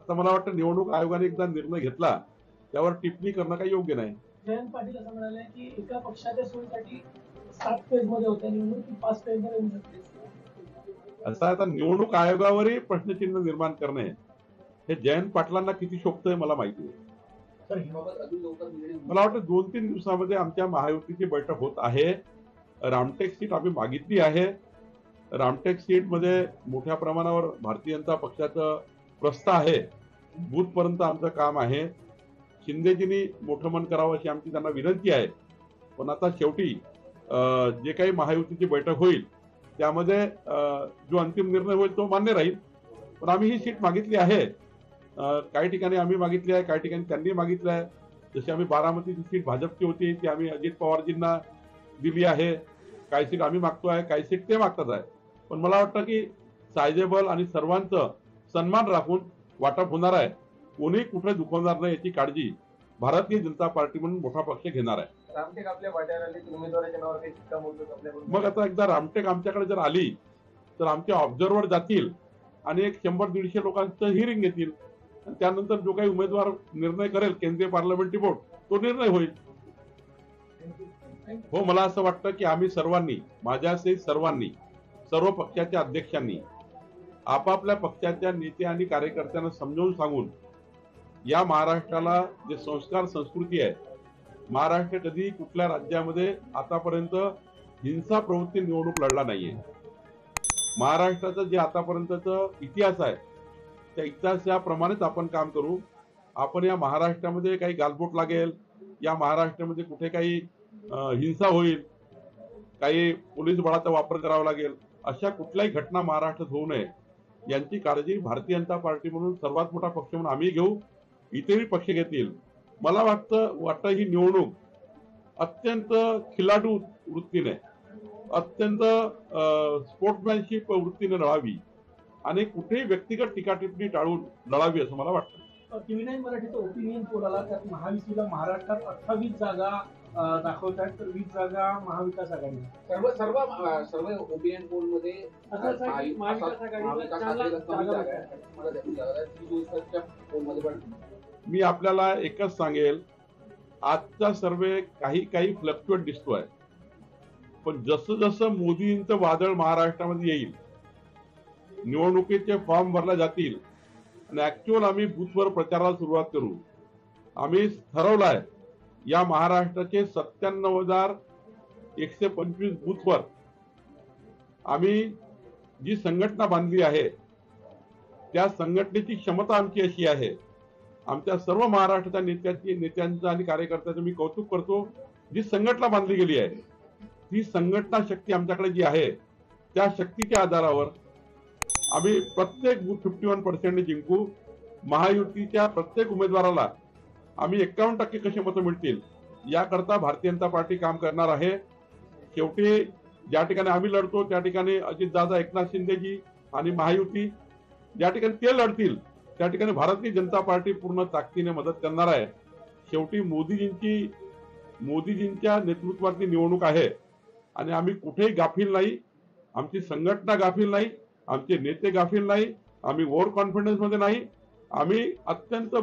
आता मला वाटतं निवडणूक आयोगाने एकदा निर्णय घेतला त्यावर टिप्पणी करणं काही योग्य नाही. जयंत पाटील असं म्हणाले की एका पक्षाच्या सोयीसाठी 7 फेजमध्ये होत्या निवडणूक की 5 फेजमध्ये होऊ शकते. असं आता निवडणूक आयोगावरही प्रश्नचिन्ह निर्माण करणे हे जयंत पाटलांना किती शोभतंय मला माहिती आहे. मला वाटतं 2-3 दिवसामध्ये आमच्या महायुतीची बैठक होत आहे. रामटेक सीट आम्ही मागितली आहे. रामटेक सीट मध्ये मोठ्या प्रमाणावर भारतीय जनता पक्षाचं प्रस्ताव आहे. बूथ पर्यंत आमचं काम आहे. शिंदेजींनी मोठं मन करावं अशी आमची त्यांना विनंती आहे. पण आता शेवटी जे काही महायुतीची बैठक होईल त्यामध्ये जो अंतिम निर्णय होईल तो मान्य राहील. पण आम्ही ही सीट मागितली आहे. काही ठिकाणी आम्ही मागितली आहे, काही ठिकाणी त्यांनी मागितलं आहे. जशी आम्ही बारामतीची सीट भाजपची होती ती आम्ही अजित पवारजींना दिली आहे. काही सीट आम्ही मागतोय, काही सीट ते मागतात आहे. पण मला वाटतं की सायझेबल आणि सर्वांचं सन्मान राखून वाटप होणार आहे. कोणी कुठे दुखवणार नाही याची काळजी भारतीय जनता पार्टी म्हणून मोठा पक्ष घेणार आहे. रामटेक आपल्या वाट्यावर आली, उमेदवाराच्या नावावर काही शिक्कामोर्तब आपल्याकडून. मग आता एकदा रामटेक आमच्याकडे जर आली तर आमचे ऑब्झर्व्हर जातील आणि एक 100-150 लोकांचं हिअरिंग घेतील. त्यानंतर जो काही उमेदवार निर्णय करेल केंद्रीय पार्लमेंटरी बोर्ड तो निर्णय होईल. हो, मला असं वाटतं की आम्ही सर्वांनी, माझ्यासहित सर्वांनी, सर्व पक्षाच्या अध्यक्षांनी आपापल्या पक्षाच्या नेते आणि कार्यकर्त्यांना समजावून सांगून या महाराष्ट्राला जे संस्कार संस्कृती आहे, महाराष्ट्र कधी कुठल्या राज्यामध्ये आतापर्यंत हिंसा प्रवृत्ती निवडणूक लढला नाहीये. महाराष्ट्राचा जे आतापर्यंतचा इतिहास आहे त्या इतिहासाप्रमाणेच आपण काम करू. आपण या महाराष्ट्रामध्ये काही गालबोट लागेल, या महाराष्ट्रामध्ये कुठे काही हिंसा होईल, काही पोलीस बळाचा वापर करावा लागेल, अशा कुठल्याही घटना महाराष्ट्रात होऊ नये यांची काळजी भारतीय जनता पार्टी म्हणून सर्वात मोठा पक्ष म्हणून आम्ही घेऊ, इतरही पक्ष घेतील. मला वाटतं ही निवडणूक अत्यंत खिलाडू वृत्तीने, अत्यंत स्पोर्ट्समॅनशिप वृत्तीने लढावी आणि कुठेही व्यक्तिगत टीकाटिप्पणी टाळून लढावी असं मला वाटतं. TV9 मराठीचा ओपिनियन पोल आला त्यात महायुतीला महाराष्ट्रात 28 जागा दाखवत आहेत तर 20 जागा महाविकास आघाडी. सर्व ओपिनियन पोल मध्ये मी आपल्याला एकच सांगेल, आजचा सर्वे काही फ्लक्च्युएट दिसतोय. पण जसं जसं मोदींचं वादळ महाराष्ट्रामध्ये येईल, निवडणुकीचे फॉर्म भरले जातील आणि ऍक्च्युअल आम्ही बूथवर प्रचाराला सुरुवात करू. आम्ही ठरवलंय या महाराष्ट्राचे 97,125 बूथवर आम्ही जी संघटना बांधली आहे त्या संघटनेची क्षमता आमची अशी आहे. आमच्या सर्व महाराष्ट्राच्या नेत्यांचं आणि कार्यकर्त्यांचं मी कौतुक करतो. जी संघटना बांधली गेली आहे ती संघटना शक्ती आमच्याकडे जी आहे त्या शक्तीच्या आधारावर आम्ही प्रत्येक बूथ 51% जिंकू. महायुतीच्या प्रत्येक उमेदवाराला आम्ही 51% कशी मतं मिळतील याकरता भारतीय जनता पार्टी काम करणार आहे. शेवटी ज्या ठिकाणी आम्ही लढतो त्या ठिकाणी अजितदादा, एकनाथ शिंदेजी आणि महायुती ज्या ठिकाणी ते लढतील त्या ठिकाणी भारतीय जनता पार्टी पूर्ण ताकदीने मदत करणार आहे. शेवटी मोदीजींच्या नेतृत्वातली निवडणूक आहे आणि आम्ही कुठेही गाफील नाही. आमची संघटना गाफील नाही, आमचे नेते गाफील नाही, आम्ही ओव्हर कॉन्फिडन्स मध्ये नाही. आम्ही अत्यंत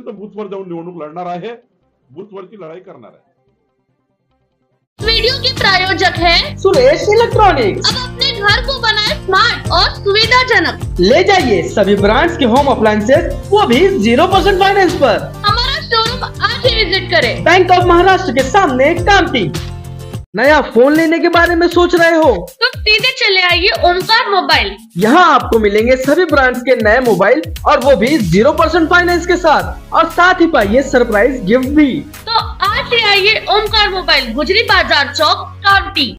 बूथवर जाऊन निवडणूक लढणार आहे, बूथवरची लढाई करणार आहे. वीडियो के प्रायोजक है सुरेश इलेक्ट्रॉनिक्स। अब अपने घर को बनाए स्मार्ट और सुविधाजनक। ले जाइए सभी ब्रांड्स के होम अप्लायंसेज, वो भी 0% फाइनेंस पर। हमारा शोरूम आज ही विजिट करें। बैंक ऑफ महाराष्ट्र के सामने कामठी। नया फोन लेने के बारे में सोच रहे हो तो सीधे चले आइए ओमकार मोबाइल। यहाँ आपको मिलेंगे सभी ब्रांड्स के नए मोबाइल और वो भी 0% फाइनेंस के साथ, और साथ ही पाइए सरप्राइज गिफ्ट भी। तो आज ही आइए ओमकार मोबाइल, गुजरी बाजार चौक, कामठी।